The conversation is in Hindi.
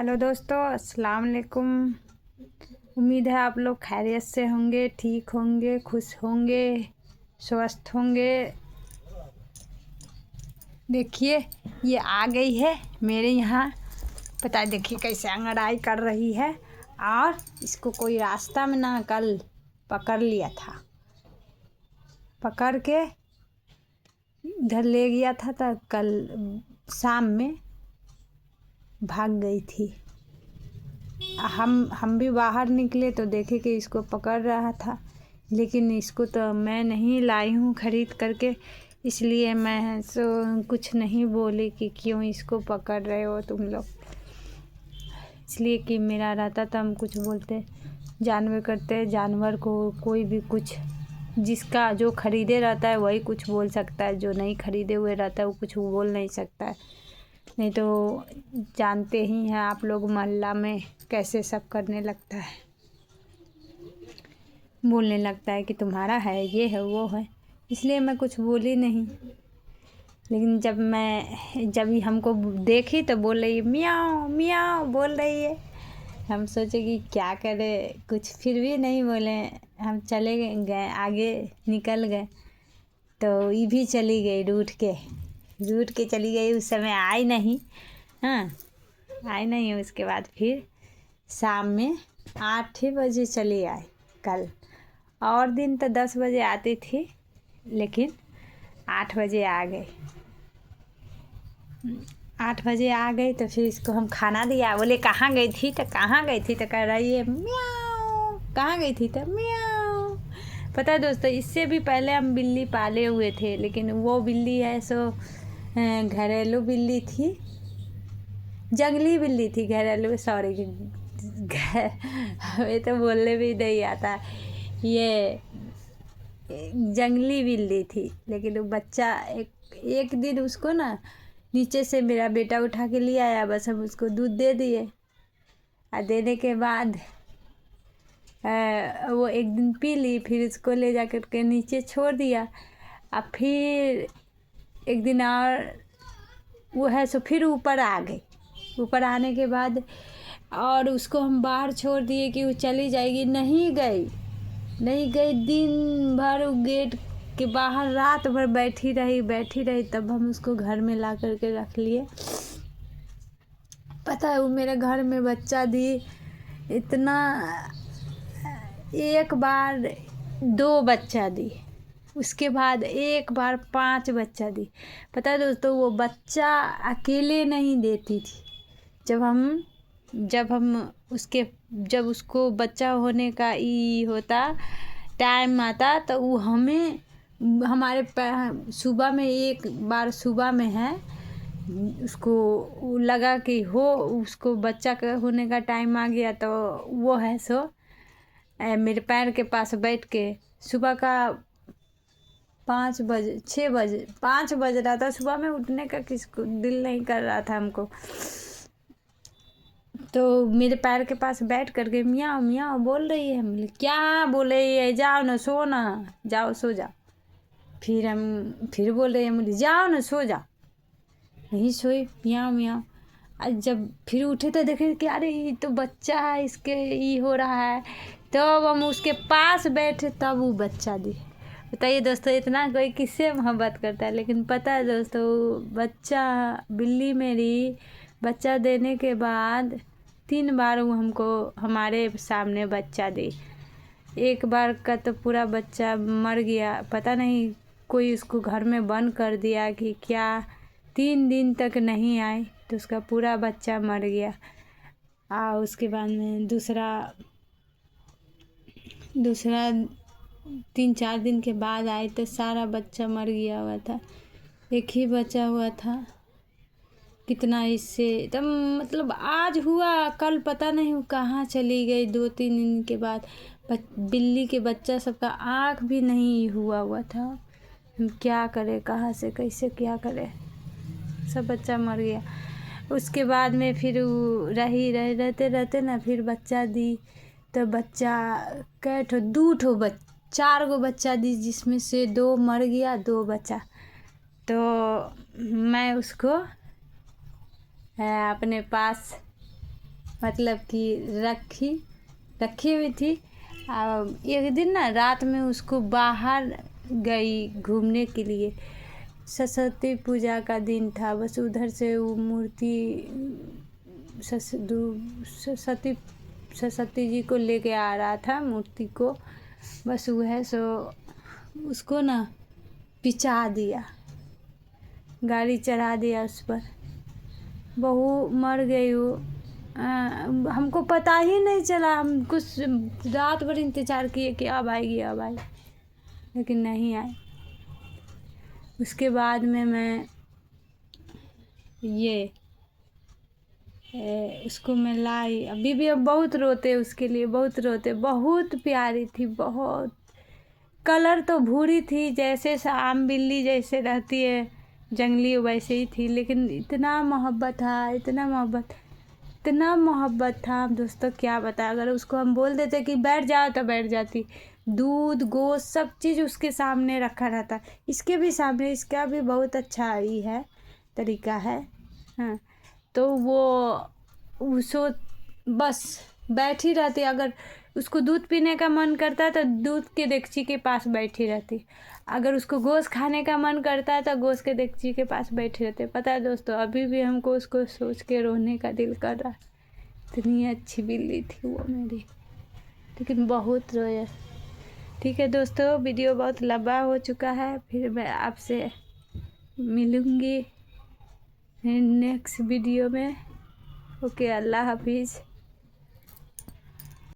हेलो दोस्तों, अस्सलाम वालेकुम। उम्मीद है आप लोग खैरियत से होंगे, ठीक होंगे, खुश होंगे, स्वस्थ होंगे। देखिए ये आ गई है मेरे यहाँ। पता है, देखिए कैसे अंगड़ाई कर रही है। और इसको कोई रास्ता में ना कल पकड़ लिया था, पकड़ के इधर ले गया था, तो कल शाम में भाग गई थी। हम भी बाहर निकले तो देखे कि इसको पकड़ रहा था, लेकिन इसको तो मैं नहीं लाई हूँ खरीद करके, इसलिए मैं कुछ नहीं बोली कि क्यों इसको पकड़ रहे हो तुम लोग। इसलिए कि मेरा रहता तो हम कुछ बोलते, जानवर करते जानवर को कोई भी कुछ, जिसका जो खरीदे रहता है वही कुछ बोल सकता है, जो नहीं खरीदे हुए रहता है वो कुछ बोल नहीं सकता है। नहीं तो जानते ही हैं आप लोग, मोहल्ला में कैसे सब करने लगता है, बोलने लगता है कि तुम्हारा है, ये है, वो है। इसलिए मैं कुछ बोली नहीं। लेकिन जब ही हमको देखी तो बोल रही है मियाँ मियाँ बोल रही है। हम सोचे कि क्या करे, कुछ फिर भी नहीं बोले। हम चले गए, आगे निकल गए, तो ये भी चली गई रूठ के चली गई। उस समय आई नहीं, हाँ आई नहीं। उसके बाद फिर शाम में 8 बजे चली आई कल। और दिन तो 10 बजे आती थी, लेकिन 8 बजे आ गई। 8 बजे आ गई तो फिर इसको हम खाना दिया। बोले कहाँ गई थी, तो कहाँ गई थी, तो कह रही है म्याऊं। कहाँ गई थी, तो म्याऊं। पता है दोस्तों, इससे भी पहले हम बिल्ली पाले हुए थे, लेकिन वो बिल्ली है सो घरेलू बिल्ली थी, जंगली बिल्ली थी, घरेलू सॉरी हमें तो बोलने भी नहीं आता। ये जंगली बिल्ली थी, लेकिन वो बच्चा एक दिन उसको ना नीचे से मेरा बेटा उठा के ले आया। बस हम उसको दूध दे दिए, और देने के बाद वो एक दिन पी ली, फिर उसको ले जा कर के नीचे छोड़ दिया। और फिर एक दिन और वो है सो फिर ऊपर आ गई। ऊपर आने के बाद और उसको हम बाहर छोड़ दिए कि वो चली जाएगी, नहीं गई। दिन भर वो गेट के बाहर रात भर बैठी रही। तब हम उसको घर में ला करके रख लिए। पता है, वो मेरे घर में बच्चा दी इतना, एक बार 2 बच्चा दी, उसके बाद एक बार 5 बच्चा दी। पता है दोस्तों, वो बच्चा अकेले नहीं देती थी। जब उसको बच्चा होने का होता टाइम आता, तो वो हमें हमारे सुबह में, एक बार सुबह में है, उसको लगा कि उसको बच्चा होने का टाइम आ गया, तो वो है सो मेरे पैर के पास बैठ के सुबह का 5 बजे 6 बजे 5 बज रहा था, सुबह में उठने का किसको दिल नहीं कर रहा था हमको। तो मेरे पैर के पास बैठ करके मियाँ मियाँ बोल रही है। हम क्या बोल रही है, जाओ ना, सो ना, जाओ सो जाओ। फिर बोल रही है मुझे, जाओ ना सो जाओ। नहीं सोई, मियाँ मियाँ। आज जब फिर उठे तो देखे कि अरे ये तो बच्चा है, इसके ये हो रहा है। तो हम उसके पास बैठे, तब वो बच्चा दी। बताइए दोस्तों, इतना कोई किससे मोहब्बत करता है। लेकिन पता है दोस्तों, बच्चा बिल्ली मेरी बच्चा देने के बाद 3 बार वो हमको हमारे सामने बच्चा दी। एक बार का तो पूरा बच्चा मर गया, पता नहीं कोई उसको घर में बंद कर दिया कि क्या, 3 दिन तक नहीं आई तो उसका पूरा बच्चा मर गया। उसके बाद में दूसरा 3-4 दिन के बाद आई तो सारा बच्चा मर गया हुआ था, एक ही बचा हुआ था। कितना इससे एकदम, मतलब आज हुआ, कल पता नहीं वो कहाँ चली गई। 2-3 दिन के बाद बिल्ली के बच्चा सबका आँख भी नहीं हुआ था। हम क्या करें, कहाँ से कैसे क्या करें, सब बच्चा मर गया। उसके बाद में फिर रहते ना, फिर बच्चा दी। तो बच्चा 4 गो बच्चा दी, जिसमें से 2 मर गया, 2 बचा। तो मैं उसको अपने पास मतलब कि रखी हुई थी। एक दिन ना रात में उसको बाहर गई घूमने के लिए, सरस्वती पूजा का दिन था, बस उधर से वो मूर्ति सरस्वती जी को लेके आ रहा था मूर्ति को, बस वह सो उसको ना पिचा दिया, गाड़ी चढ़ा दिया उस पर, बहू मर गई वो। हमको पता ही नहीं चला, हम कुछ रात भर इंतज़ार किए कि अब आएगी, लेकिन नहीं आई। उसके बाद में मैं उसको मैं लाई, अभी भी अब बहुत रोते उसके लिए, बहुत रोते। बहुत प्यारी थी, बहुत। कलर तो भूरी थी, जैसे आम बिल्ली जैसे रहती है जंगली वैसे ही थी, लेकिन इतना मोहब्बत था दोस्तों, क्या बता। अगर उसको हम बोल देते कि बैठ जाओ तो बैठ जाती। दूध गोश्त सब चीज़ उसके सामने रखा रहता, इसके भी सामने। इसका भी बहुत अच्छा ही है, तरीका है। हाँ, तो वो सो बस बैठी रहती। अगर उसको दूध पीने का मन करता है तो दूध के डेगची के पास बैठी रहती, अगर उसको गोश्त खाने का मन करता है तो गोश्त के डेगची के पास बैठे रहते। पता है दोस्तों, अभी भी हमको उसको सोच के रोने का दिल कर रहा। इतनी अच्छी बिल्ली थी वो मेरी, लेकिन बहुत रोया। ठीक है दोस्तों, वीडियो बहुत लंबा हो चुका है, फिर मैं आपसे मिलूँगी नेक्स्ट वीडियो में। ओके, अल्लाह हाफिज़।